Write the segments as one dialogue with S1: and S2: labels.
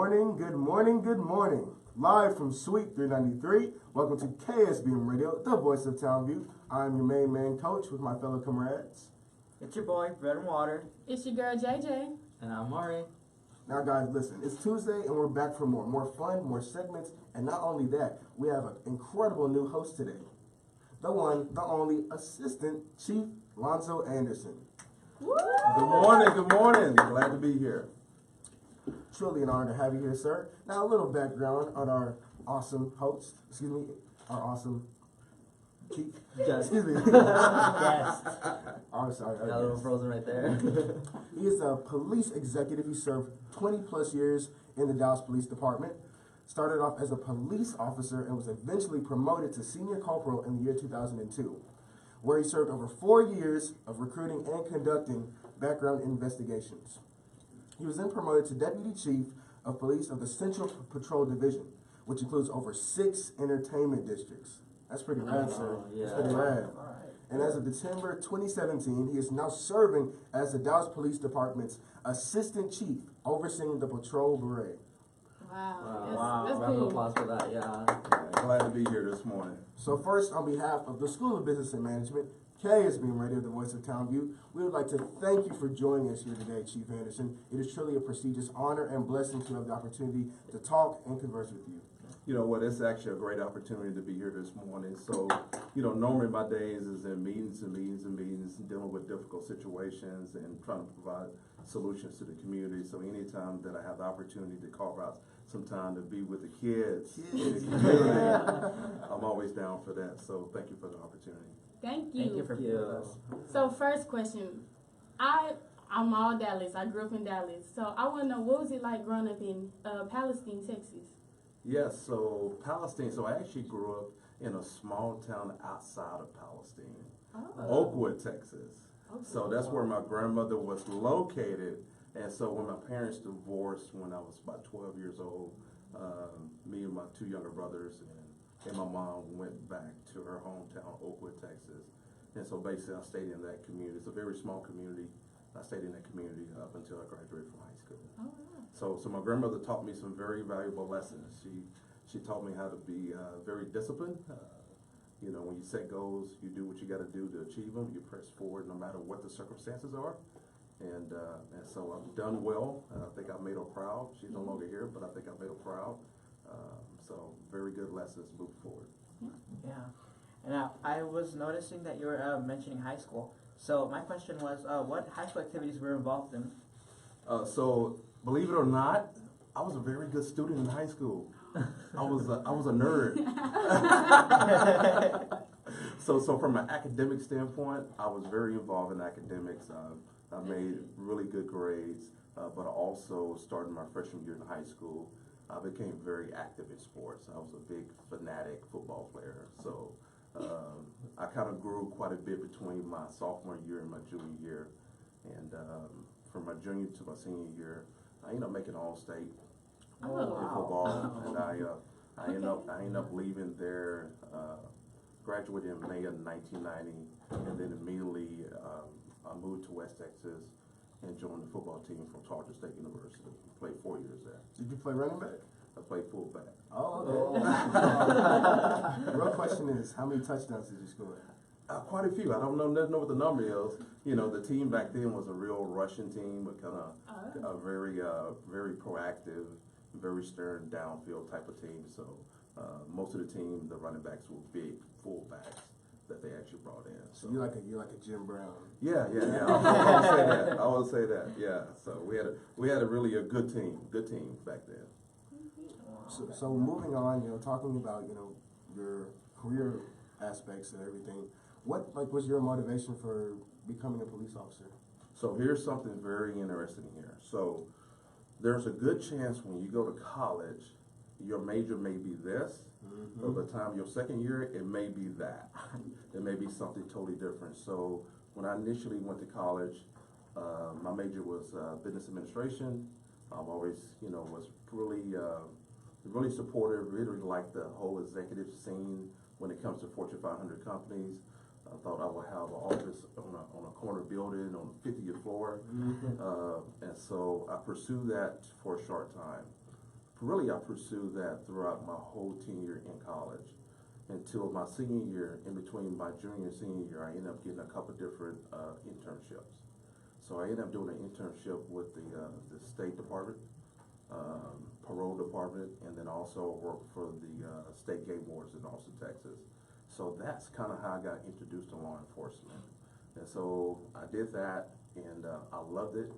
S1: morning, good morning, good morning. Live from Suite 393, welcome to KSBM Radio, the voice of Townview. I'm your main man coach with my fellow comrades.
S2: It's your boy, Bread and Water.
S3: It's your girl, JJ.
S2: And I'm Maury.
S1: Now guys, listen, it's Tuesday and we're back for more fun, more segments, and not only that, we have an incredible new host today. The one, the only, Assistant Chief Lonzo Anderson.
S3: Woo!
S4: Good morning. Glad to be here.
S1: Truly an honor to have you here, sir. Now, a little background on our awesome host, our awesome chief. Excuse me.
S2: Yes.
S1: Oh, sorry.
S2: Got a little frozen right there.
S1: He is a police executive. He served 20 plus years in the Dallas Police Department. Started off as a police officer and was eventually promoted to senior corporal in the year 2002, where he served over 4 years of recruiting and conducting background investigations. He was then promoted to Deputy Chief of Police of the Central Patrol Division, which includes over 6 entertainment districts. That's pretty rad, sir.
S2: Yeah.
S1: That's pretty rad. And as of December 2017, he is now serving as the Dallas Police Department's Assistant Chief, overseeing the patrol beret.
S3: Wow. That's
S2: Round of
S3: cool.
S2: applause for that, yeah.
S4: Glad to be here this morning.
S1: So first, on behalf of the School of Business and Management, KSBM Radio, the voice of Townview, we would like to thank you for joining us here today, Chief Anderson. It is truly a prestigious honor and blessing to have the opportunity to talk and converse with you.
S4: You know what, it's actually a great opportunity to be here this morning. So, normally my days is in meetings, dealing with difficult situations and trying to provide solutions to the community. So anytime that I have the opportunity to carve out some time to be with the kids in the community, I'm always down for that. So thank you for the opportunity.
S3: Thank you.
S2: Thank you for being with us.
S3: So first question, I'm all Dallas. I grew up in Dallas. So I want to know, what was it like growing up in Palestine, Texas?
S4: Yes, so Palestine, so I actually grew up in a small town outside of Palestine, Oakwood, Texas. So that's where my grandmother was located. And so when my parents divorced when I was about 12 years old, me and my 2 younger brothers and my mom went back to her hometown, Oakwood, Texas. And so basically I stayed in that community. It's a very small community. I stayed in that community up until I graduated from high school.
S3: Oh, wow.
S4: So my grandmother taught me some very valuable lessons. She taught me how to be very disciplined. When you set goals, you do what you got to do to achieve them. You press forward no matter what the circumstances are. And so I've done well. I think I made her proud. She's no longer here, but I think I made her proud. So very good lessons moving forward.
S2: Yeah. And I was noticing that you were mentioning high school. So my question was, what high school activities were involved in?
S4: So believe it or not, I was a very good student in high school. I was a nerd. So from an academic standpoint, I was very involved in academics. I made really good grades, but I also started my freshman year in high school. I became very active in sports. I was a big fanatic football player. So I kind of grew quite a bit between my sophomore year and my junior year. And from my junior to my senior year, I ended up making All-State in football. And I ended up leaving there, graduated in May of 1990, and then immediately I moved to West Texas and joined the football team from Georgia State University. Played 4 years there.
S1: Did you play running back?
S4: I played fullback.
S1: Oh, okay. The real question is, how many touchdowns did you score?
S4: Quite a few. I don't know what the number is. The team back then was a real Russian team, but kind of a very proactive, very stern downfield type of team. So most of the team, the running backs were big fullbacks that they actually brought in.
S1: So you're like a Jim Brown.
S4: Yeah. I would say that. Yeah. So we had a really good team back then.
S1: So moving on, talking about your career aspects and everything. What was your motivation for becoming a police officer? So
S4: here's something very interesting here. So there's a good chance when you go to college, your major may be this, but by the time your second year, it may be that. It may be something totally different. So when I initially went to college, my major was business administration. I've always, was really supportive, really liked the whole executive scene when it comes to Fortune 500 companies. I thought I would have an office on a corner building on the 50th floor. And so I pursued that for a short time. really I pursued that throughout my whole tenure in college until my senior year. In between my junior and senior year, I ended up getting a couple different internships. So I ended up doing an internship with the State Department, Parole Department, and then also worked for the State Game Wardens in Austin, Texas. So that's kind of how I got introduced to law enforcement. And so I did that, and I loved it.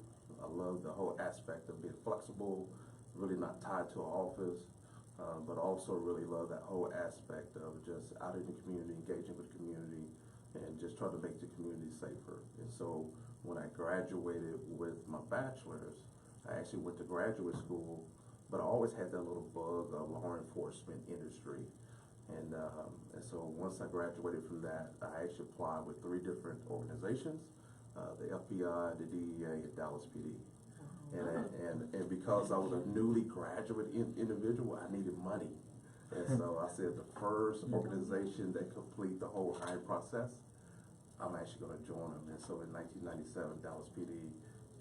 S4: I loved the whole aspect of being flexible, really not tied to an office, but also really loved that whole aspect of just out in the community, engaging with the community, and just trying to make the community safer. And so when I graduated with my bachelor's, I actually went to graduate school, but I always had that little bug of law enforcement industry. And so once I graduated from that, I actually applied with 3 different organizations, the FBI, the DEA, and Dallas PD. And because I was a newly graduate individual, I needed money. And so I said the first organization that complete the whole hiring process, I'm actually going to join them. And so in 1997, Dallas PD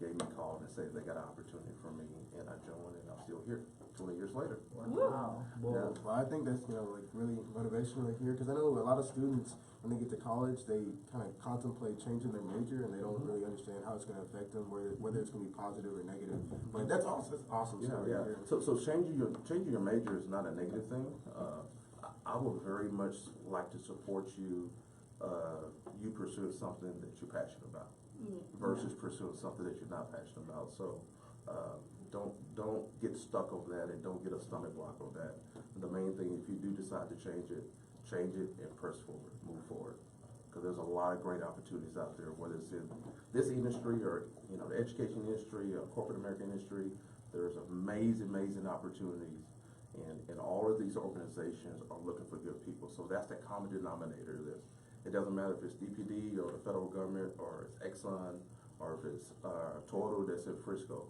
S4: gave me a call and said they got an opportunity for me, and I joined, and I'm still here 20 years later.
S2: Wow.
S1: Yeah, well, I think that's like really motivational to hear, because I know a lot of students when they get to college, they kind of contemplate changing their major, and they don't really understand how it's going to affect them, whether it's going to be positive or negative. But that's awesome. That's awesome.
S4: Yeah. So changing your major is not a negative thing. I would very much like to support you. You pursuing something that you're passionate about versus pursuing something that you're not passionate about. So don't get stuck on that, and don't get a stomach block on that. The main thing, if you do decide to change it and press forward, move forward. Because there's a lot of great opportunities out there, whether it's in this industry or the education industry or corporate American industry. There's amazing opportunities, and all of these organizations are looking for good people. So that's the common denominator of this. It doesn't matter if it's DPD or the federal government or it's Exxon or if it's Toyota that's in Frisco.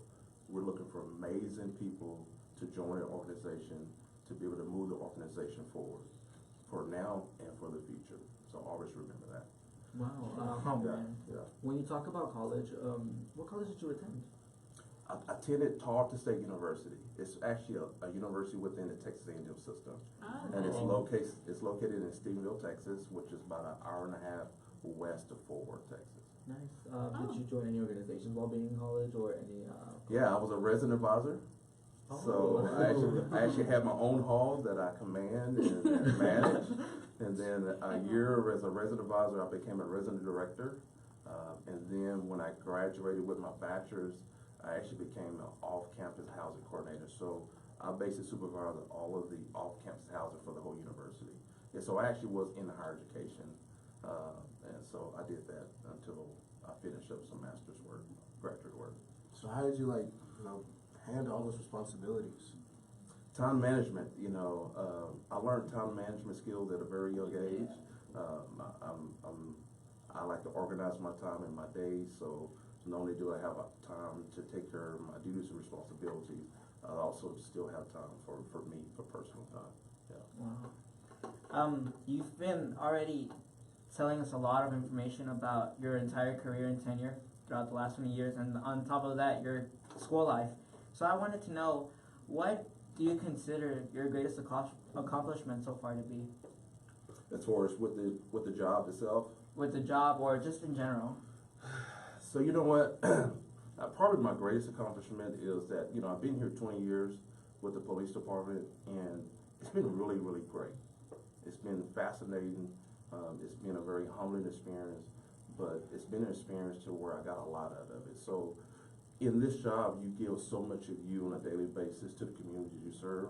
S4: We're looking for amazing people to join an organization to be able to move the organization forward for now and for the future. So always remember that.
S5: Wow.
S4: Yeah.
S5: When you talk about college, what college did you attend?
S4: I attended Tarleton State University. It's actually a university within the Texas A&M system. And it's located in Stephenville, Texas, which is about an hour and a half west of Fort Worth, Texas.
S5: Nice. Did you join any organizations while being in college or any?
S4: Yeah, I was a resident advisor. So I actually had my own hall that I command and manage. And then a year as a resident advisor, I became a resident director. And then when I graduated with my bachelor's, I actually became an off-campus housing coordinator. So I basically supervised all of the off-campus housing for the whole university. And so I actually was in higher education. And so I did that until I finished up some master's work, graduate work.
S1: So how did you handle all those responsibilities?
S4: Time management, I learned time management skills at a very young age. I like to organize my time in my days, so not only do I have time to take care of my duties and responsibilities, I also still have time for me, for personal time. Yeah.
S2: Wow. You've been already telling us a lot of information about your entire career and tenure throughout the last 20 years, and on top of that, your school life. So I wanted to know, what do you consider your greatest accomplishment so far to be?
S4: As far as with the job itself?
S2: With the job, or just in general?
S4: So you know what? Probably my greatest accomplishment is that I've been here 20 years with the police department, and it's been really, really great. It's been fascinating. It's been a very humbling experience, but it's been an experience to where I got a lot out of it. So in this job, you give so much of you on a daily basis to the community you serve,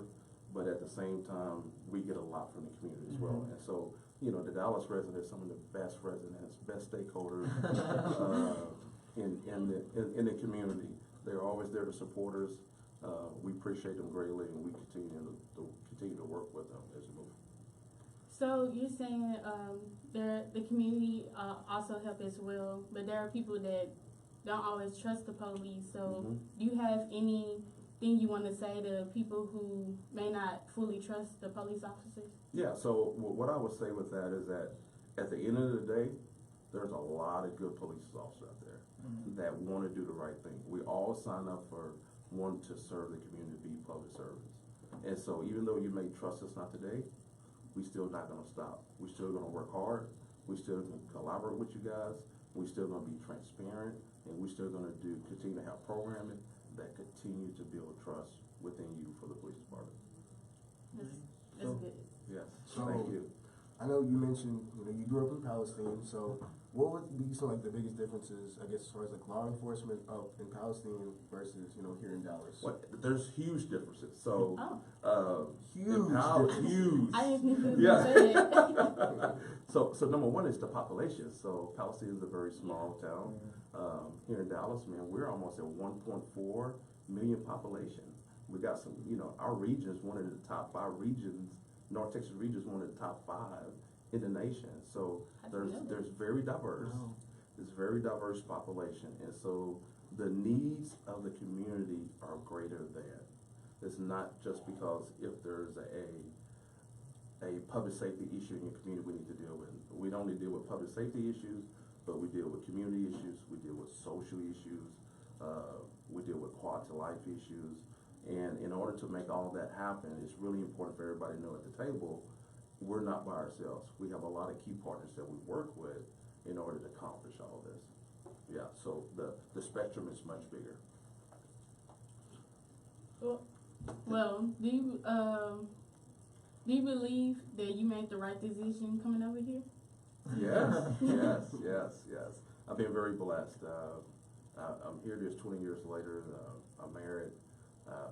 S4: but at the same time, we get a lot from the community as well. And so, the Dallas residents, some of the best residents, best stakeholders in the community. They're always there to support us. We appreciate them greatly, and we continue to work with them as we move.
S3: So you're saying the community also help as well, but there are people that don't always trust the police. So do you have anything you want to say to people who may not fully trust the police officers? Yeah,
S4: so what I would say with that is that at the end of the day, there's a lot of good police officers out there that want to do the right thing. We all sign up for wanting to serve the community, be public servants. And so even though you may trust us not today, we still not gonna stop. We still gonna work hard. We still gonna collaborate with you guys. We still gonna be transparent, and we still gonna continue to have programming that continue to build trust within you for the police department.
S3: That's good.
S4: Yes,
S1: So-
S4: thank you.
S1: I know you mentioned, you grew up in Palestine, so what would be some like the biggest differences, I guess, as far as like law enforcement up in Palestine versus, here in Dallas?
S4: There's huge differences. So,
S1: Huge
S4: huge.
S1: differences.
S3: I didn't think you were
S4: Yeah.
S3: gonna say that.
S4: So number one is the population. So Palestine is a very small town. Here in Dallas, man, we're almost at 1.4 million population. We got some, our region is one of the top 5 regions. North Texas region is one of the top 5 in the nation. So there's very diverse.
S5: Wow.
S4: It's very diverse population, and so the needs of the community are greater than. It's not just because if there's a public safety issue in your community we need to deal with. We don't only deal with public safety issues, but we deal with community issues, we deal with social issues, we deal with quality of life issues. And in order to make all that happen, it's really important for everybody to know at the table, we're not by ourselves. We have a lot of key partners that we work with in order to accomplish all this. Yeah, so the spectrum is much bigger.
S3: Well, do you believe that you made the right decision coming over here?
S4: Yes. I've been very blessed. I'm here just 20 years later. I'm married.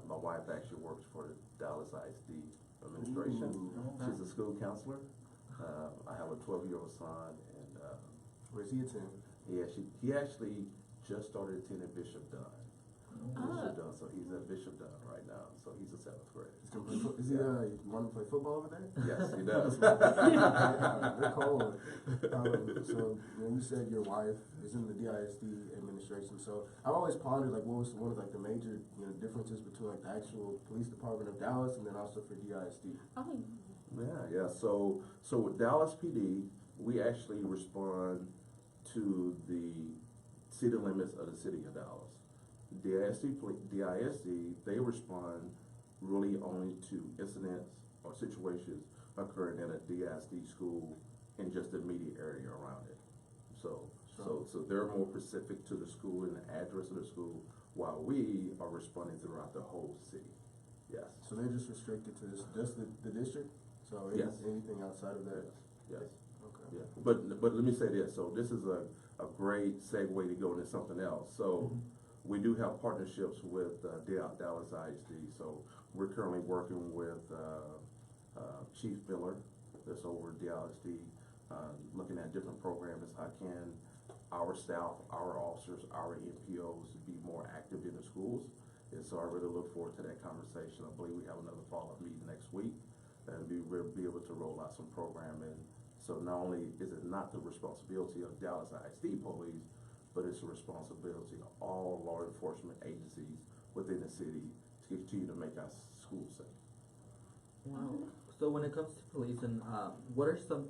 S4: My wife actually works for the Dallas ISD administration.
S1: Ooh.
S4: She's a school counselor. I have a 12-year-old son, and
S1: Where's he attend?
S4: he actually just started attending Bishop Dunn.
S3: Ah.
S4: Bishop Dunn, so he's at Bishop Dunn right now. So he's a 7th grade.
S1: Is he want to play football over there?
S4: Yes, he does.
S1: They're cold. So you said your wife is in the DISD administration. So I've always pondered what was one of the major differences between the actual police department of Dallas and then also for DISD.
S3: Oh,
S4: Yeah. So with Dallas PD, we actually respond to the city limits of the city of Dallas. DISD, they respond really only to incidents or situations occurring in a DISD school in just the immediate area around it. So they're more specific to the school and the address of the school, while we are responding throughout the whole city. Yes.
S1: So they're just restricted to just the district? So
S4: Yes.
S1: anything outside of that?
S4: Yes.
S1: Okay.
S4: Yeah. But let me say this. So this is a great segue to go into something else. So we do have partnerships with Dallas ISD. So we're currently working with Chief Miller, that's over at DISD, looking at different programs. How can our staff, our officers, our NPOs be more active in the schools? And so I really look forward to that conversation. I believe we have another follow-up meeting next week, and we'll be able to roll out some programming. So not only is it not the responsibility of Dallas ISD police, but it's the responsibility of all law enforcement agencies within the city to continue to make our schools safe.
S5: Wow. So when it comes to police, and what are some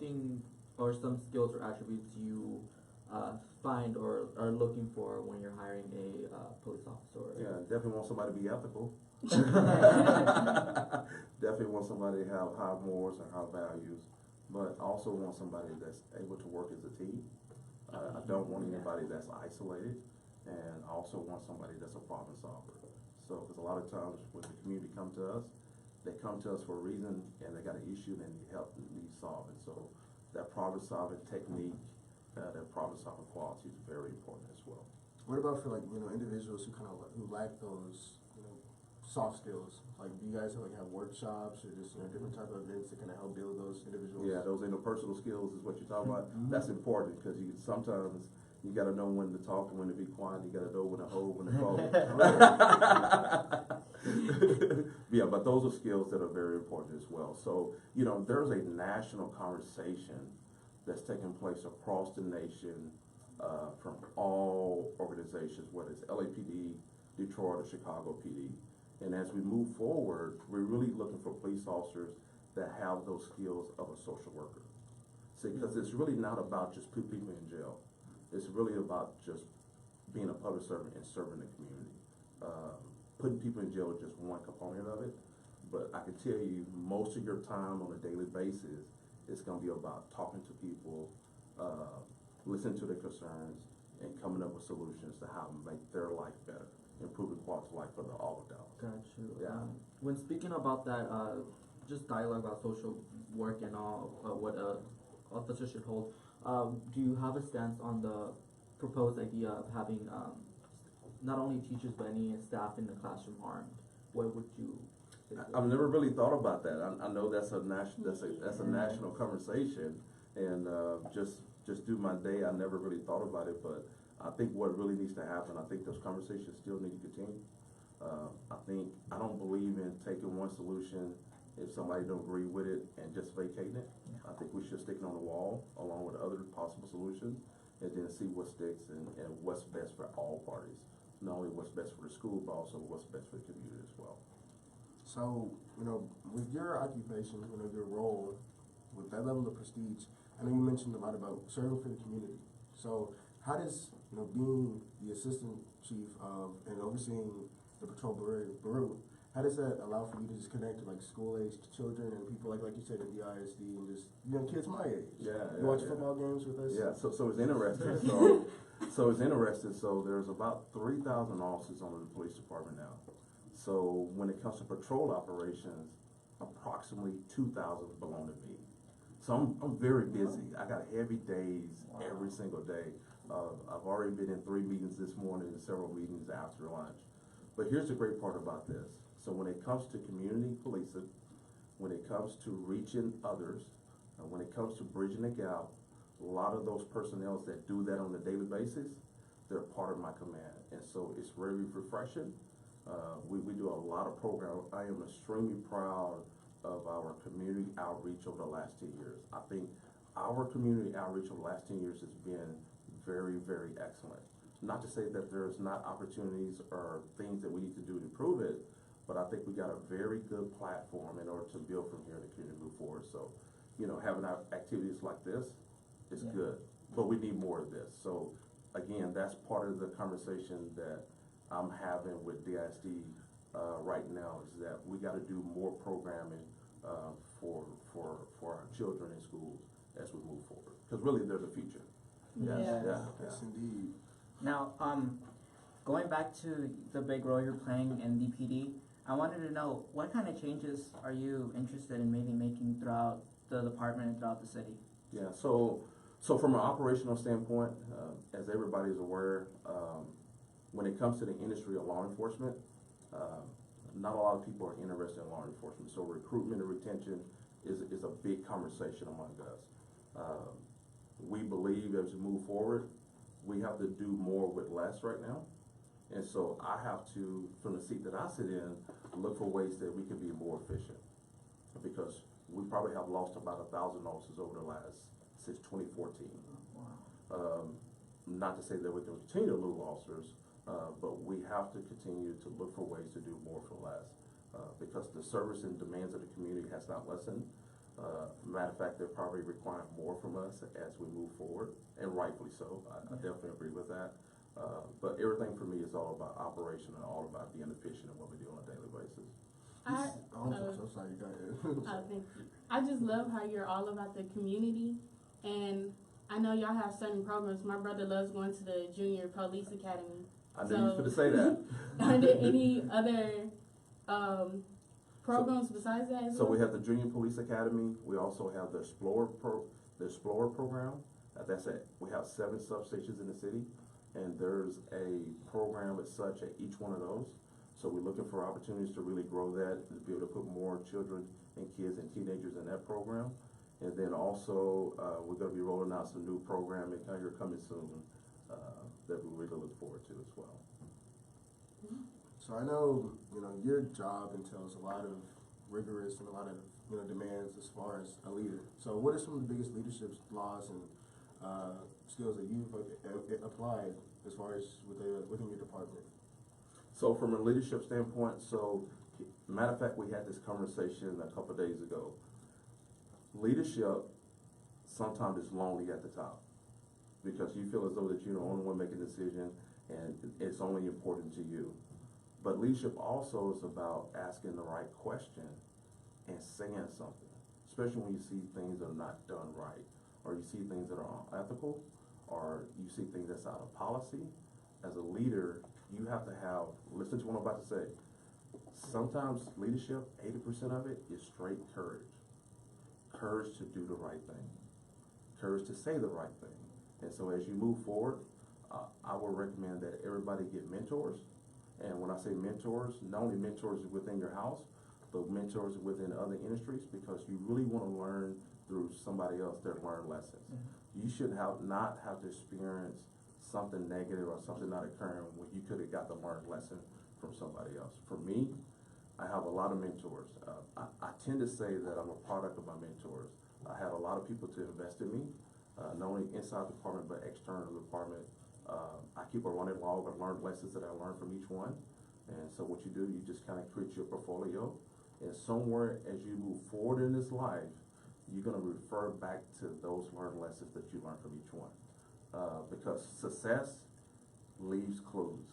S5: skills or attributes you find or are looking for when you're hiring a police officer?
S4: Yeah, definitely want somebody to be ethical. Definitely want somebody to have high morals and high values, but also want somebody that's able to work as a team. I don't want anybody that's isolated, and I also want somebody that's a problem solver. So, because a lot of times when the community come to us, they come to us for a reason, and they got an issue and they need help and need solving. So that problem solving technique, that problem solving quality is very important as well.
S1: What about for individuals who lack those soft skills? Do you guys have workshops or just different type of events that help build those individuals?
S4: Yeah, those interpersonal skills is what you're talking about. That's important because sometimes you got to know when to talk and when to be quiet. You got to know when to hold, when to fold. Yeah, but those are skills that are very important as well. So there's a national conversation that's taking place across the nation from all organizations, whether it's LAPD, Detroit, or Chicago PD. And as we move forward, we're really looking for police officers that have those skills of a social worker. See, because it's really not about just putting people in jail. It's really about just being a public servant and serving the community. Putting people in jail is just one component of it, but I can tell you most of your time on a daily basis is going to be about talking to people, listening to their concerns, and coming up with solutions to how to make their life better, improving quality of life for all of Dallas.
S5: Got you.
S4: Yeah.
S5: When speaking about that, just dialogue about social work and all, what officer should hold, do you have a stance on the proposed idea of having not only teachers but any staff in the classroom armed? What would you say to that?
S4: I've never really thought about that. I know that's a national conversation, and just through my day, I never really thought about it. But I think what really needs to happen, I think those conversations still need to continue. I don't believe in taking one solution if somebody don't agree with it and just vacating it. I think we should stick it on the wall along with other possible solutions, and then see what sticks and what's best for all parties. Not only what's best for the school, but also what's best for the community as well.
S1: So, with your occupation, your role, with that level of prestige, I know you mentioned a lot about serving for the community. So, how does, being the assistant chief of and overseeing the patrol bureau, how does that allow for you to just connect to school-aged children and people like you said at the ISD and just kids my age? You watch football games with us?
S4: Yeah, so it's interesting. So it's interesting. So there's about 3,000 officers on the police department now. So when it comes to patrol operations, approximately 2,000 belong to me. So I'm very busy. I got heavy days every single day. I've already been in 3 meetings this morning and several meetings after lunch. But here's the great part about this. So when it comes to community policing, when it comes to reaching others, when it comes to bridging the gap, a lot of those personnel that do that on a daily basis, they're part of my command. And so it's very refreshing. We do a lot of programs. I am extremely proud of our community outreach over the last 10 years. I think our community outreach over the last 10 years has been very, very excellent. Not to say that there's not opportunities or things that we need to do to improve it, but I think we got a very good platform in order to build from here and the community move forward. So, having activities like this is good, but we need more of this. So, again, that's part of the conversation that I'm having with DISD right now, is that we got to do more programming for our children in schools as we move forward, because really they're the future.
S1: Yes, indeed.
S2: Now, going back to the big role you're playing in DPD, I wanted to know what kind of changes are you interested in maybe making throughout the department and throughout the city?
S4: Yeah, so from an operational standpoint, as everybody is aware, when it comes to the industry of law enforcement, not a lot of people are interested in law enforcement. So recruitment and retention is a big conversation among us. We believe as we move forward, we have to do more with less right now. And so I have to, from the seat that I sit in, look for ways that we can be more efficient. Because we probably have lost about 1,000 officers over the last, since 2014.
S2: Wow.
S4: Not to say that we can continue to lose officers, but we have to continue to look for ways to do more for less. Because the service and demands of the community has not lessened. Matter of fact, they're probably requiring more from us as we move forward, and rightfully so. I definitely agree with that. But everything for me is all about operation and all about being efficient in what we do on a daily basis.
S1: I'm so sorry, go ahead.
S3: Thank you. I just love how you're all about the community, and I know y'all have certain programs. My brother loves going to the Junior Police Academy.
S4: I knew you were going to say that.
S3: Are there any other programs besides that as
S4: So
S3: well?
S4: we have the Junior Police Academy. We also have the Explorer program. That's it. We have 7 substations in the city, and there's a program as such at each one of those. So we're looking for opportunities to really grow that, to be able to put more children and kids and teenagers in that program. And then also, we're going to be rolling out some new programming here coming soon that we really look forward to as well.
S1: So I know, your job entails a lot of rigorous and a lot of, demands as far as a leader. So what are some of the biggest leadership laws and skills that you've applied as far as within your department?
S4: So from a leadership standpoint, matter of fact, we had this conversation a couple of days ago. Leadership sometimes is lonely at the top because you feel as though that you're the only one making a decision and it's only important to you. But leadership also is about asking the right question saying something, especially when you see things that are not done right, or you see things that are unethical, or you see things that's out of policy. As a leader, you have to listen to what I'm about to say. Sometimes leadership, 80% of it is straight courage. Courage to do the right thing. Courage to say the right thing. And so as you move forward, I would recommend that everybody get mentors. And when I say mentors, not only mentors within your house, but mentors within other industries, because you really want to learn through somebody else their learned lessons. Mm-hmm. You should not have to experience something negative or something not occurring when you could have got the learned lesson from somebody else. For me, I have a lot of mentors. I tend to say that I'm a product of my mentors. I had a lot of people to invest in me, not only inside the department, but external to the department. I keep a running log of learned lessons that I learned from each one. And so what you do, you just kind of create your portfolio. And somewhere as you move forward in this life, you're going to refer back to those learned lessons that you learned from each one. Because success leaves clues.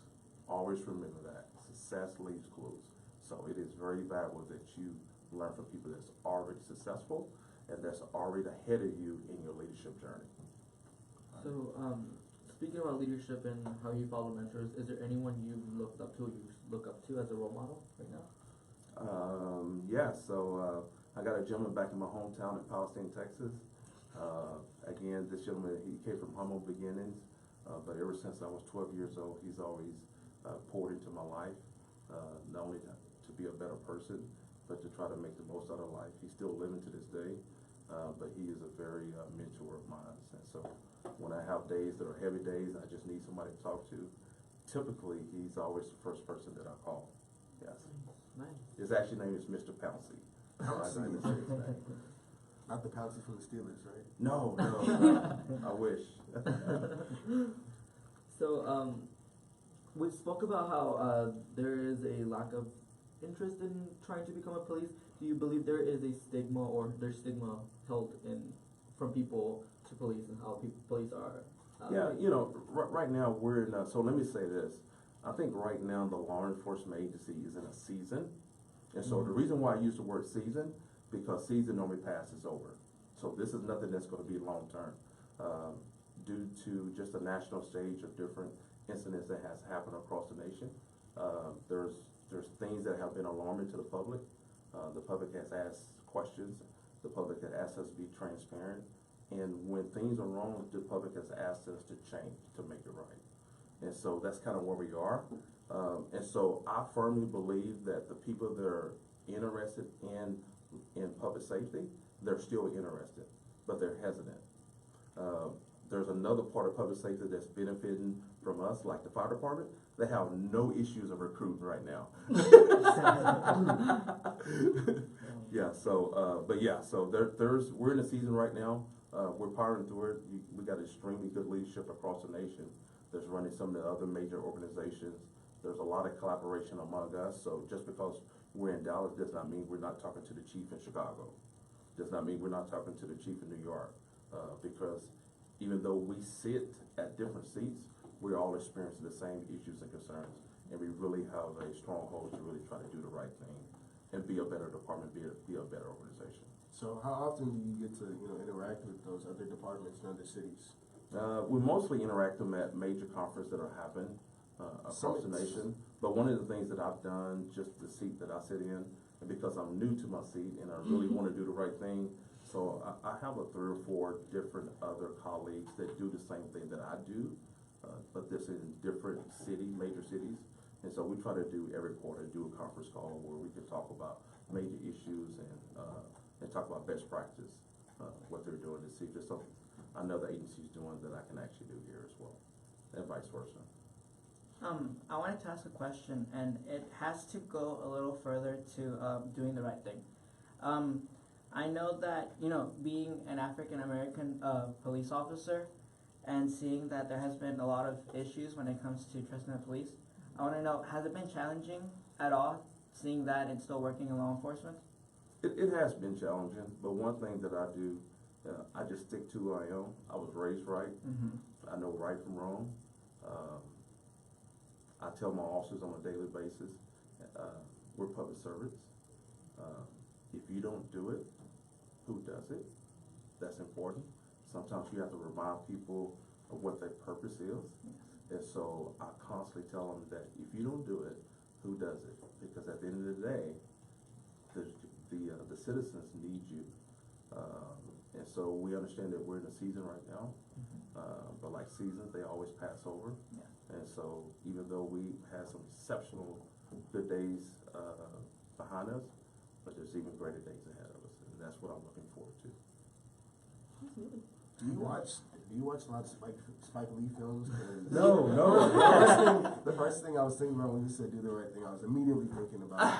S4: Always remember that. Success leaves clues. So it is very valuable that you learn from people that's already successful and that's already ahead of you in your leadership journey.
S5: So, speaking about leadership and how you follow mentors, is there anyone you look up to as a role model right now? I got a gentleman back in my hometown in Palestine, Texas. Again, this gentleman, he came from humble beginnings, but ever since I was 12 years old, he's always poured into my life, not only to be a better person, but to try to make the most out of life. He's still living to this day, but he is a very mentor of mine. And so when I have days that are heavy days, I just need somebody to talk to. Typically, he's always the first person that I call. Yes. Nice.
S4: His actual name is Mr. Pouncey.
S1: Not the Pouncey from the Steelers, right?
S4: No, I wish.
S5: So, we spoke about how there is a lack of interest in trying to become a police. Do you believe there is a stigma, or there's stigma held from people to police, and how police are?
S4: Yeah, right now we're in. So let me say this. I think right now the law enforcement agency is in a season, and so the reason why I use the word season, because season normally passes over. So this is nothing that's going to be long term, due to just the national stage of different incidents that has happened across the nation. There's things that have been alarming to the public. The public has asked questions. The public has asked us to be transparent. And when things are wrong, the public has asked us to change, to make it right. And so that's kind of where we are. And so I firmly believe that the people that are interested in public safety, they're still interested, but they're hesitant. There's another part of public safety that's benefiting from us, like the fire department. They have no issues of recruiting right now. We're in a season right now. We're powering through it. We got extremely good leadership across the nation that's running some of the other major organizations. There's a lot of collaboration among us. So just because we're in Dallas does not mean we're not talking to the chief in Chicago. Does not mean we're not talking to the chief in New York. Because even though we sit at different seats, we're all experiencing the same issues and concerns. And we really have a stronghold to really try to do the right thing and be a better department, be a better organization.
S1: So how often do you get to interact with those other departments in other cities?
S4: We mostly interact them at major conferences that are happening across the nation. But one of the things that I've done, just the seat that I sit in, and because I'm new to my seat and I really want to do the right thing, so I have a 3 or 4 different other colleagues that do the same thing that I do, but this in different major cities. And so we try to do every quarter, do a conference call where we can talk about major issues and talk about best practice, what they're doing, to see if there's something another agency's doing that I can actually do here as well, and vice versa.
S2: I wanted to ask a question, and it has to go a little further to doing the right thing. I know that, being an African American police officer and seeing that there has been a lot of issues when it comes to trusting the police, I want to know, has it been challenging at all, seeing that and still working in law enforcement?
S4: It has been challenging, but one thing that I do, I just stick to who I am. I was raised right. Mm-hmm. I know right from wrong. I tell my officers on a daily basis, we're public servants. If you don't do it, who does it? That's important. Sometimes you have to remind people of what their purpose is. And so I constantly tell them that if you don't do it, who does it? Because at the end of the day, the citizens need you. And so we understand that we're in a season right now, but like seasons, they always pass over.
S2: Yeah.
S4: And so even though we had some exceptional good days behind us, but there's even greater days ahead of us, and that's what I'm looking forward to.
S1: Do you watch a lot of Spike Lee films?
S4: No.
S1: The first thing I was thinking about when you said "do the right thing," I was immediately thinking about.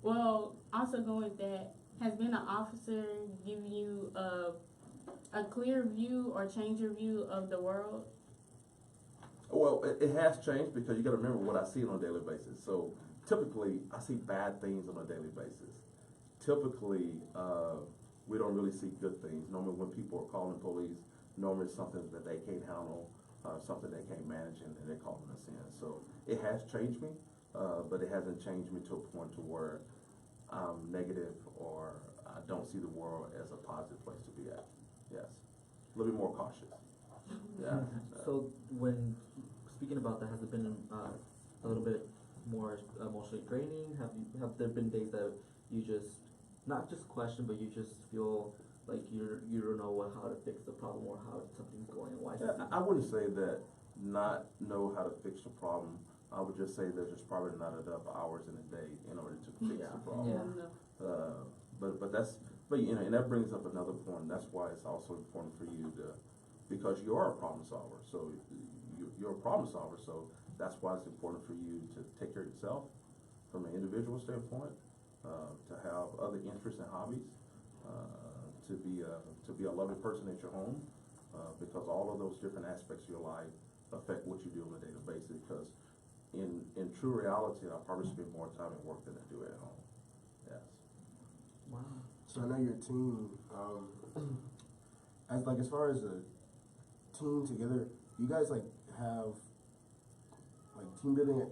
S3: Well, also going with that, has being an officer give you a clear view or change your view of the world?
S4: Well, it has changed because you got to remember what I see on a daily basis. So typically, I see bad things on a daily basis. Typically, we don't really see good things. Normally, when people are calling police, normally it's something that they can't handle, something they can't manage, and they're calling us in. So it has changed me, but it hasn't changed me to a point to where I'm negative or I don't see the world as a positive place to be at. Yes, a little bit more cautious. Yeah.
S5: So when speaking about that, has it been a little bit more emotionally draining? Have there been days that you just not just question, but you just feel like you don't know how to fix the problem or how something's going and why?
S4: I wouldn't say that not know how to fix the problem. I would just say that there's probably not enough hours in a day in order to fix the problem. But you know, and that brings up another point. That's why it's also important for you to, because you are a problem solver. So you're a problem solver. So that's why it's important for you to take care of yourself from an individual standpoint, to have other interests and hobbies, to be a loving person at your home, because all of those different aspects of your life affect what you do on a daily basis. Because in true reality, I probably spend more time at work than I do at home. Yes.
S5: Wow.
S1: So I know your team, as far as a team together, you guys have team building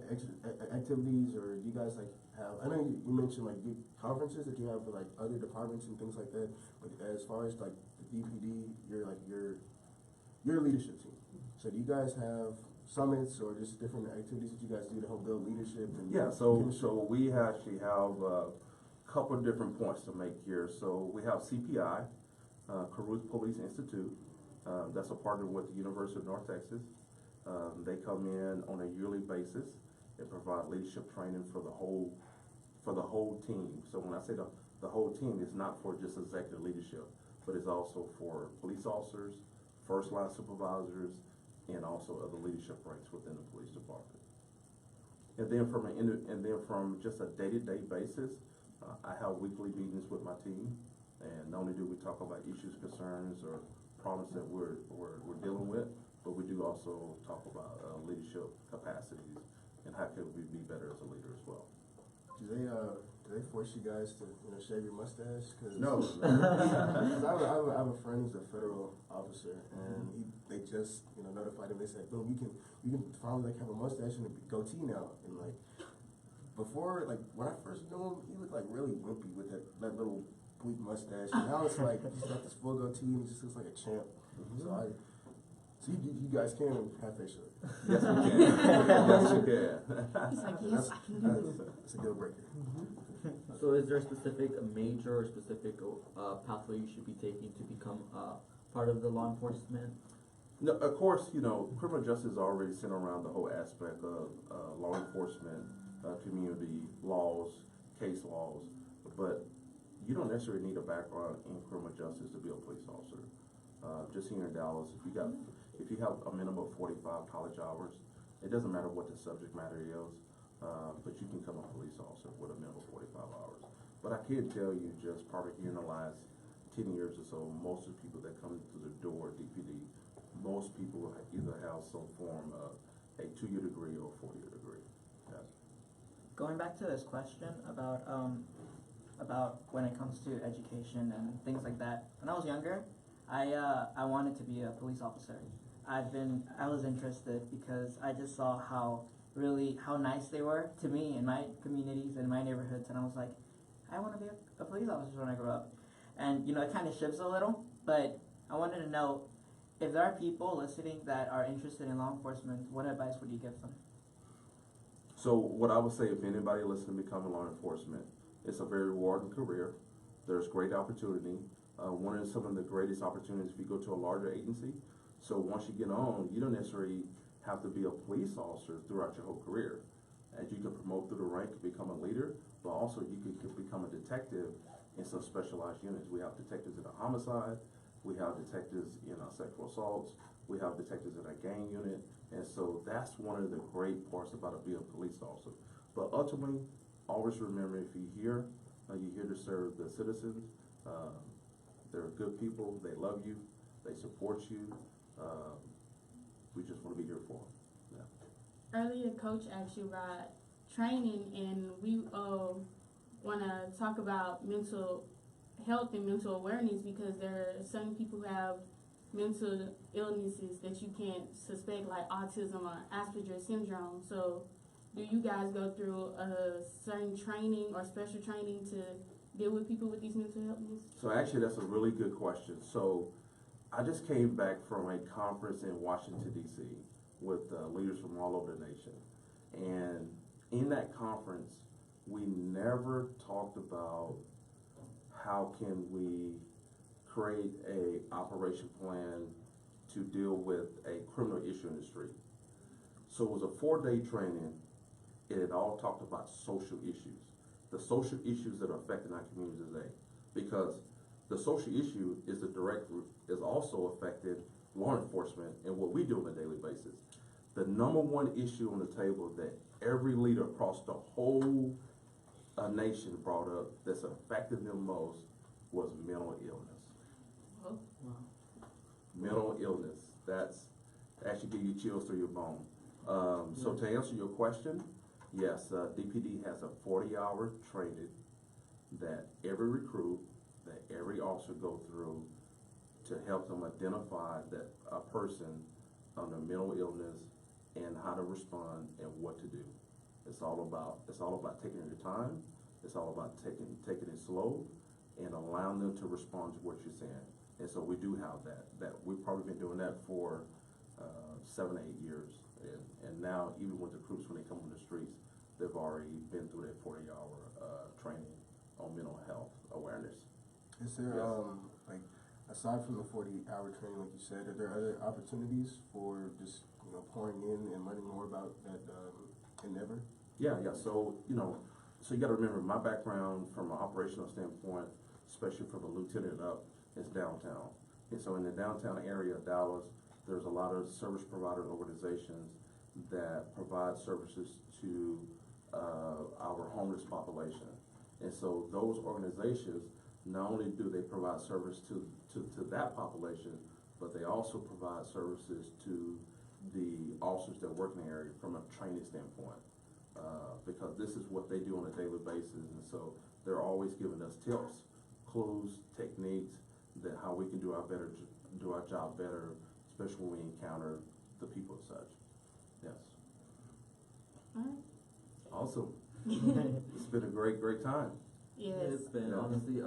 S1: activities, or do you guys have? I know you mentioned big conferences that you have for other departments and things like that. But as far as the DPD, your leadership team. So do you guys have summits or just different activities that you guys do to help build leadership? And
S4: So we actually have a couple of different points to make here. So we have CPI, Caruth Police Institute. That's a partner with the University of North Texas. They come in on a yearly basis and provide leadership training for the whole team. So when I say the whole team, it's not for just executive leadership, but it's also for police officers, first line supervisors, and also other leadership ranks within the police department. And then from just a day-to-day basis, I have weekly meetings with my team, and not only do we talk about issues, concerns, or problems that we're dealing with, but we do also talk about leadership capacities and how can we be better as a leader as well.
S1: Do they force you guys to shave your mustache?
S4: No.
S1: Cause I have a friend who's a federal officer, and they just notified him. They said, "Boom, you can finally have a mustache and a goatee now." And before, when I first knew him, he looked really wimpy with that little bleak mustache. And now it's he's got this full goatee and he just looks like a champ.
S4: Mm-hmm.
S1: So you guys can have facial.
S4: Yes, we can. Yes, we can.
S3: He's like, yes, I can do this.
S1: That's a deal breaker.
S5: So is there a specific major or specific pathway you should be taking to become part of the law enforcement?
S4: No, of course, criminal justice is already centered around the whole aspect of law enforcement, community laws, case laws, but you don't necessarily need a background in criminal justice to be a police officer. Just here in Dallas, if you have a minimum of 45 college hours, it doesn't matter what the subject matter is, but you can become a police officer with a minimum of 45 hours. But I can tell you, just probably here in the last 10 years or so, most of the people that come through the door at DPD, most people either have some form of a 2-year degree or a 4-year degree. Yes.
S2: Going back to this question about when it comes to education and things like that. When I was younger, I wanted to be a police officer. I was interested because I just saw how really how nice they were to me in my communities and my neighborhoods, and I was like, I want to be a police officer when I grow up. And you know, it kind of shifts a little, but I wanted to know if there are people listening that are interested in law enforcement, what advice would you give them?
S4: So what I would say, if anybody listening to become law enforcement, it's a very rewarding career. There's great opportunity. One of some of the greatest opportunities if you go to a larger agency. So once you get on, you don't necessarily have to be a police officer throughout your whole career. As you can promote through the rank, become a leader, but also you can become a detective in some specialized units. We have detectives in a homicide, we have detectives in sexual assaults, we have detectives in a gang unit, and so that's one of the great parts about being a police officer. But ultimately, always remember, if you're here to serve the citizens. They're good people, they love you, they support you. We just want to be here for them. Yeah.
S3: Earlier, Coach asked you about training, and we want to talk about mental health and mental awareness, because there are certain people who have mental illnesses that you can't suspect, like autism or Asperger's syndrome. So do you guys go through a certain training or special training to deal with people with these mental illnesses?
S4: So actually, that's a really good question. So I just came back from a conference in Washington, D.C. with leaders from all over the nation. And in that conference, we never talked about how can we create a operation plan to deal with a criminal issue in the street. So it was a 4-day training, and it all talked about social issues. The social issues that are affecting our community today. Because the social issue is also affecting law enforcement and what we do on a daily basis. The number one issue on the table that every leader across the whole nation brought up that's affected them most was mental illness.
S3: Oh.
S5: Wow.
S4: Mental illness, that's actually give you chills through your bone. So to answer your question, yes, DPD has a 40-hour training that every recruit, that every officer go through to help them identify that a person under mental illness and how to respond and what to do. It's all about taking your time. It's all about taking it slow and allowing them to respond to what you're saying. And so we do have that we've probably been doing that for 7 to 8 years. And now even with the troops, when they come on the streets, they've already been through that 40-hour training on mental health awareness.
S1: Is there,
S4: Yes.
S1: like, aside from the 40-hour training, like you said, are there other opportunities for just, pouring in and learning more about that endeavor?
S4: Yeah. So, so you got to remember, my background from an operational standpoint, especially from a lieutenant up, is downtown. And so in the downtown area of Dallas, there's a lot of service provider organizations that provide services to our homeless population. And so those organizations, not only do they provide service to that population, but they also provide services to the officers that work in the area from a training standpoint. Because this is what they do on a daily basis, and so they're always giving us tips, clues, techniques, that how we can do our job better, especially when we encounter the people and such. Yes.
S3: All right.
S4: Awesome. It's been a great time.
S3: Yes.
S5: It's been,
S4: Yeah.
S5: honestly,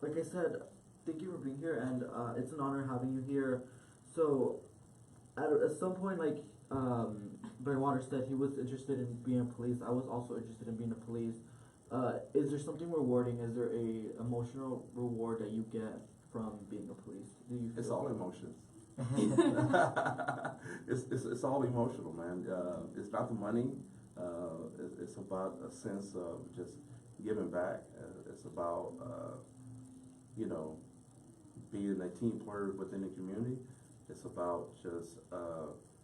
S5: like I said, thank you for being here, and it's an honor having you here. So, at some point, like Brandwater said, he was interested in being a police. I was also interested in being a police. Is there something rewarding? Is there a emotional reward that you get from being a police? Do you feel
S4: It's all emotions. It's all emotional, man. It's not the money. It's about a sense of just giving back. It's about being a team player within the community. It's about just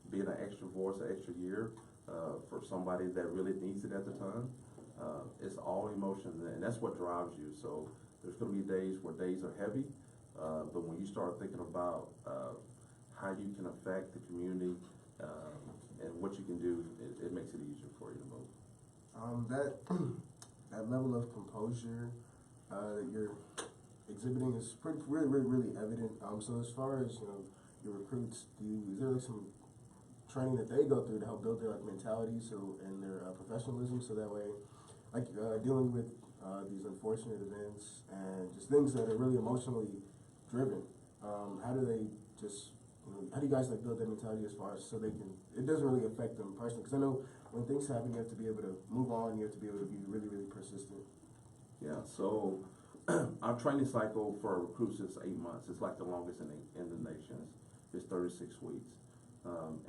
S4: being an extra voice, an extra ear for somebody that really needs it at the time. It's all emotions, and that's what drives you. So there's going to be days where days are heavy, but when you start thinking about how you can affect the community and what you can do, it makes it easier for you to move.
S1: That level of composure that you're exhibiting is really evident. So as far as your recruits, is there like some training that they go through to help build their like mentality and their professionalism, so that way, like dealing with these unfortunate events and just things that are really emotionally driven. How do they just, how do you guys like build their mentality as far as so they can, it doesn't really affect them personally? Because I know when things happen, you have to be able to move on. You have to be able to be really, really persistent.
S4: Yeah, so our training cycle for recruits is 8 months. It's like the longest in the nation. It's 36 weeks.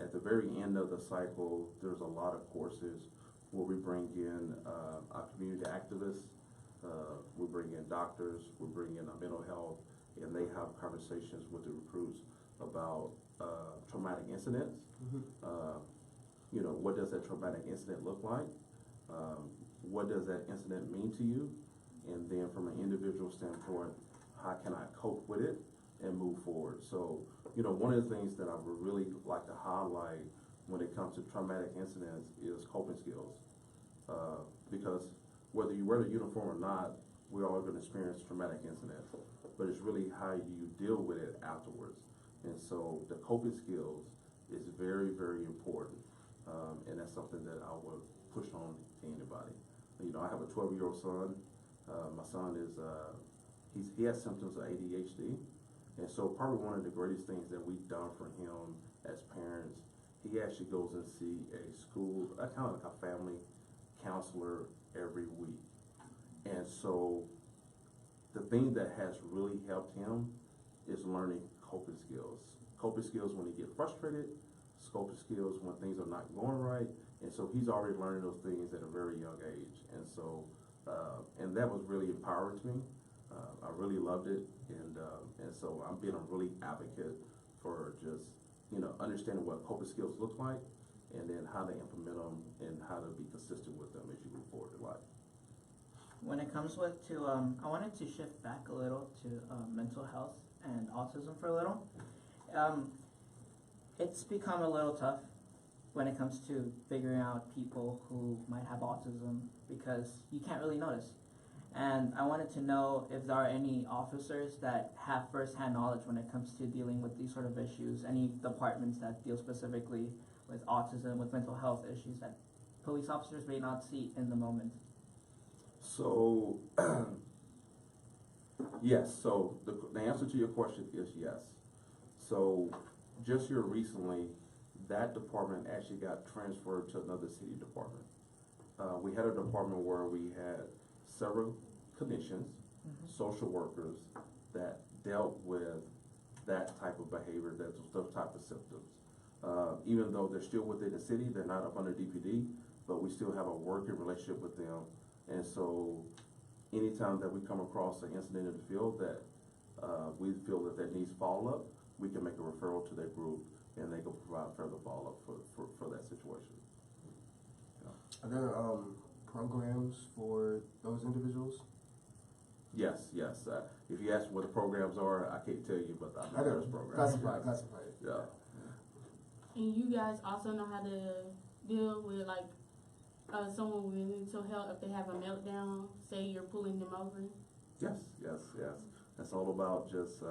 S4: At the very end of the cycle, there's a lot of courses where we bring in our community activists, we bring in doctors, we bring in mental health, and they have conversations with the recruits about traumatic incidents. What does that traumatic incident look like? What does that incident mean to you? And then from an individual standpoint, how can I cope with it and move forward? So, one of the things that I would really like to highlight when it comes to traumatic incidents is coping skills. Because whether you wear the uniform or not, we're all going to experience traumatic incidents. But it's really how you deal with it afterwards. And so the coping skills is very, very important. And that's something that I would push on to anybody. I have a 12-year-old son. My son is, he has symptoms of ADHD. And so probably one of the greatest things that we've done for him as parents, he actually goes and see a school, kind of like a family counselor every week. And so the thing that has really helped him is learning coping skills. Coping skills when he gets frustrated, coping skills when things are not going right. And so he's already learning those things at a very young age. And so, and that was really empowering to me. I really loved it. And so I'm being a really advocate for just, understanding what coping skills look like and then how to implement them and how to be consistent with them as you move forward in life.
S2: When it comes to, I wanted to shift back a little to mental health and autism for a little. It's become a little tough when it comes to figuring out people who might have autism because you can't really notice. And I wanted to know if there are any officers that have first-hand knowledge when it comes to dealing with these sort of issues, any departments that deal specifically with autism, with mental health issues that police officers may not see in the moment.
S4: So, yes, so the answer to your question is yes. So, just here recently, that department actually got transferred to another city department. We had a department where we had several clinicians, social workers that dealt with that type of behavior, those type of symptoms. Even though they're still within the city, they're not up under DPD, but we still have a working relationship with them. And so anytime that we come across an incident in the field that we feel that needs follow-up, we can make a referral to that group and they can provide further follow-up for that situation.
S1: Are there programs for those individuals?
S4: Yes. If you ask what the programs are, I can't tell you, but I know there's programs.
S1: Classified.
S4: Yeah.
S3: And you guys also know how to deal with like someone with mental health if they have a meltdown, say you're pulling them over?
S4: Yes. That's all about just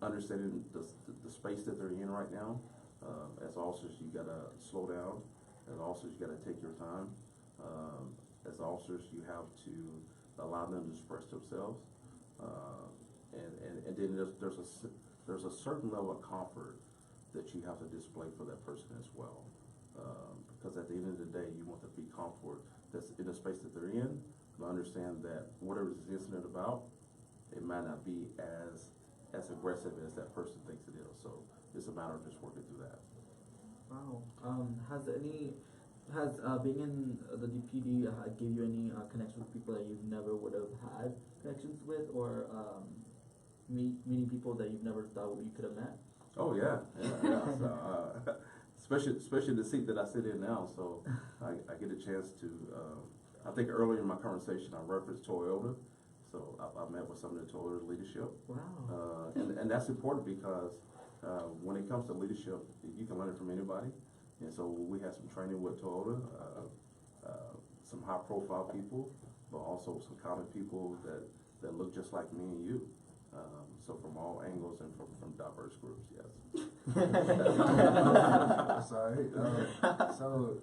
S4: understanding the space that they're in right now. As officers, you gotta slow down. As officers, you gotta take your time. As officers, you have to allow them to express themselves. And then there's a certain level of comfort that you have to display for that person as well. Because at the end of the day, you want to be comfort that's in the space that they're in, but understand that whatever this incident about, it might not be as aggressive as that person thinks it is. So it's a matter of just working through that.
S5: Wow. Has being in the DPD give you any connections with people that you never would have had connections with, or meeting people that you've never thought you could have met?
S4: Oh yeah. So, especially the seat that I sit in now. So I get a chance to. I think earlier in my conversation I referenced Toyota. So I met with some of the Toyota leadership.
S5: Wow.
S4: And that's important because when it comes to leadership, you can learn it from anybody. And so we had some training with Toyota, some high-profile people, but also some common people that look just like me and you. So from all angles and from diverse groups, yes.
S1: Sorry. So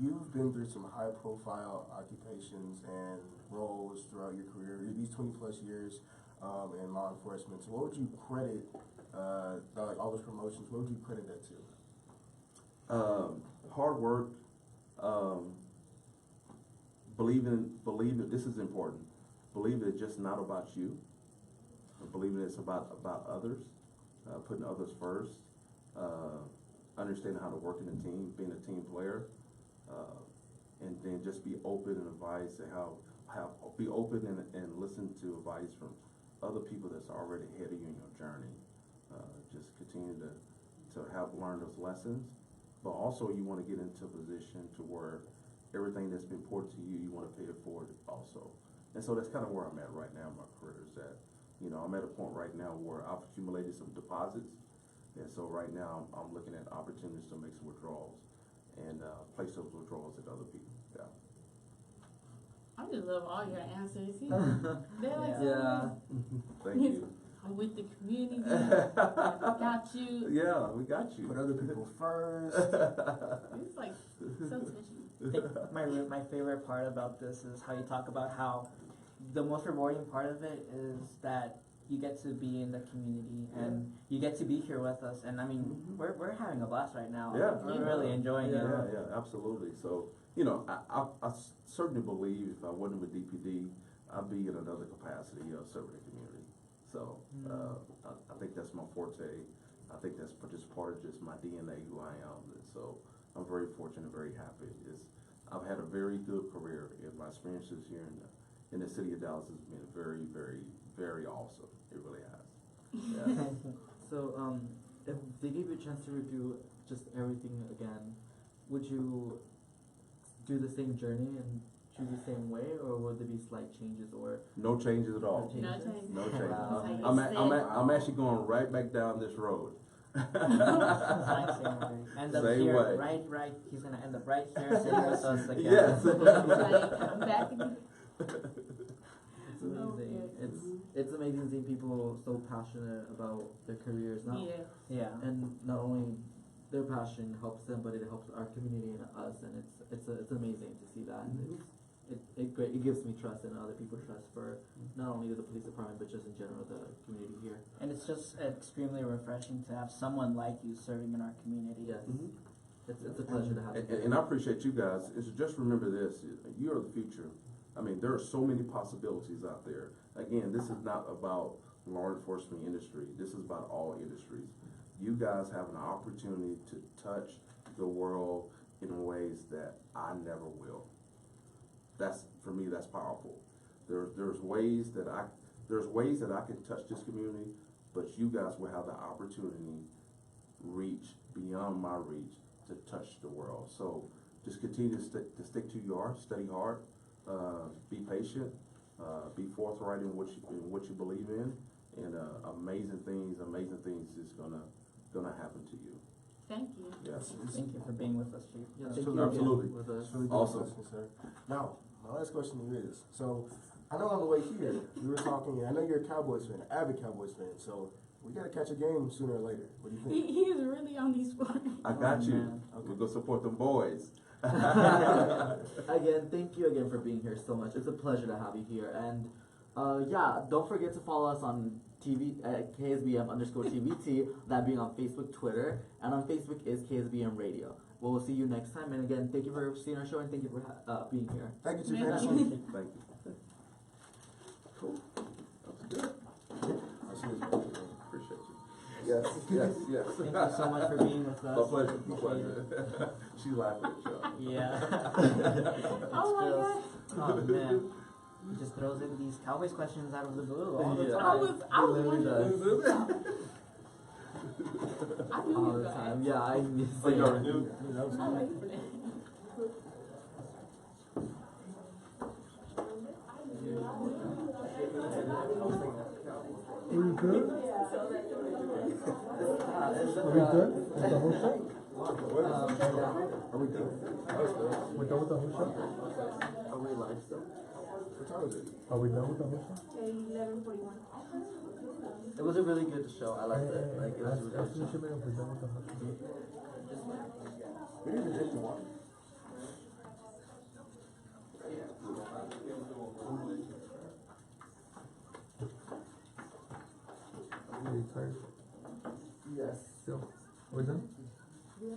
S1: you've been through some high-profile occupations and roles throughout your career, these 20-plus years in law enforcement. So what would you credit, like all those promotions, what would you credit that to?
S4: Hard work, believing, this is important, believe it's just not about you, believing it's about others, putting others first, understanding how to work in a team, being a team player, and then just be open and advise and be open and listen to advice from other people that's already ahead of you in your journey. Just continue to have learned those lessons, but also you want to get into a position to where everything that's been important to you, you want to pay it forward also. And so that's kind of where I'm at right now in my career, is that, you know, I'm at a point right now where I've accumulated some deposits, and so right now I'm looking at opportunities to make some withdrawals and place those withdrawals at other people. Yeah.
S3: I just love all your answers. They're like,
S5: Yeah.
S4: Thank you.
S3: I'm with the community. Got you.
S4: Yeah, we got you.
S1: Put other people first.
S3: It's like so touching.
S2: I think my favorite part about this is how you talk about how the most rewarding part of it is that you get to be in the community and you get to be here with us. And I mean, we're having a blast right now.
S4: Yeah.
S2: We're really enjoying it.
S4: Yeah, absolutely. So, you know, I certainly believe if I wasn't with DPD, I'd be in another capacity serving the community. So, I think that's my forte. I think that's just part of just my DNA, who I am. And so I'm very fortunate, very happy. I've had a very good career, and my experiences here in the city of Dallas has been very, very, very awesome. It really has. Yeah.
S5: So, if they gave you a chance to review just everything again, would you do the same journey and choose the same way, or would there be slight changes or
S4: No changes at all.
S3: No change.
S4: No changes.
S5: Wow.
S4: I'm actually going right back down this road.
S2: Exact same way. End up
S4: Same
S2: here,
S4: way.
S2: right. He's gonna end up right here sitting with us again.
S4: Yes.
S3: Like, I'm back again.
S5: It's amazing. It's amazing seeing people so passionate about their careers now.
S3: Yeah.
S2: Yeah.
S5: And not only their passion helps them, but it helps our community and us, and it's amazing to see that. And it gives me trust and other people trust for not only the police department, but just in general the community here.
S2: And it's just extremely refreshing to have someone like you serving in our community.
S5: Yes, it's a pleasure to have you.
S4: And I appreciate you guys. Just remember this: you are the future. I mean, there are so many possibilities out there. Again, this is not about law enforcement industry. This is about all industries. You guys have an opportunity to touch the world in ways that I never will. For me, that's powerful. There's ways that I can touch this community, but you guys will have the opportunity reach beyond my reach to touch the world. So just continue to stick to your study hard, be patient, be forthright in what you believe in, and amazing things is gonna happen to you.
S3: Thank you.
S4: Yes.
S2: Thank you for being with us, Chief.
S5: Yeah,
S1: That's
S5: thank
S1: true.
S5: you again
S4: Absolutely.
S5: with us.
S1: That's really good
S4: Awesome.
S1: question, sir. Now, my last question to you is, so I know on the way here, we were talking, I know you're a Cowboys fan, an avid Cowboys fan, so we gotta catch a game sooner or later. What do you think?
S3: He is really on these sports.
S4: I got you.
S2: man.
S1: Okay.
S4: We'll go support them boys.
S5: Again, thank you again for being here so much. It's a pleasure to have you here. And yeah, don't forget to follow us on TV at KSBM_TVT, that being on Facebook, Twitter, and on Facebook is KSBM Radio. We'll see you next time. And again, thank you for seeing our show and thank you for being here.
S1: Thank you, Chief
S3: Thank
S1: Anderson.
S3: you.
S4: Thank you. Cool. That was good.
S1: I see this.
S4: Appreciate you. Yes.
S2: Thank you so much for being with us.
S4: My pleasure. My pleasure. She's laughing at y'all.
S2: Yeah.
S3: Oh my
S2: God. Oh man. He just throws in these Cowboys questions out of the blue all the
S5: Yeah.
S2: time.
S3: I was
S5: Literally
S3: wondering.
S5: does.
S3: I knew
S5: All
S3: you
S5: the
S3: guys.
S5: time. Yeah, I miss
S4: Oh, you already knew?
S1: That was
S3: I
S1: good.
S3: wait for that.
S6: Are we good? Are we good with the whole show?
S1: Are we done? That was good.
S6: We're done with the whole show?
S5: Are we live still?
S1: What time is it?
S6: Are we done with the whole show?
S3: 11:41.
S5: It was a really good show. I liked it. Like, it was a really
S6: Ask
S5: good
S6: the
S5: show.
S6: if we're done with the whole show.
S1: We didn't drink the water.
S6: Are you tired?
S1: Yes.
S6: Still? We're done?
S3: Yeah.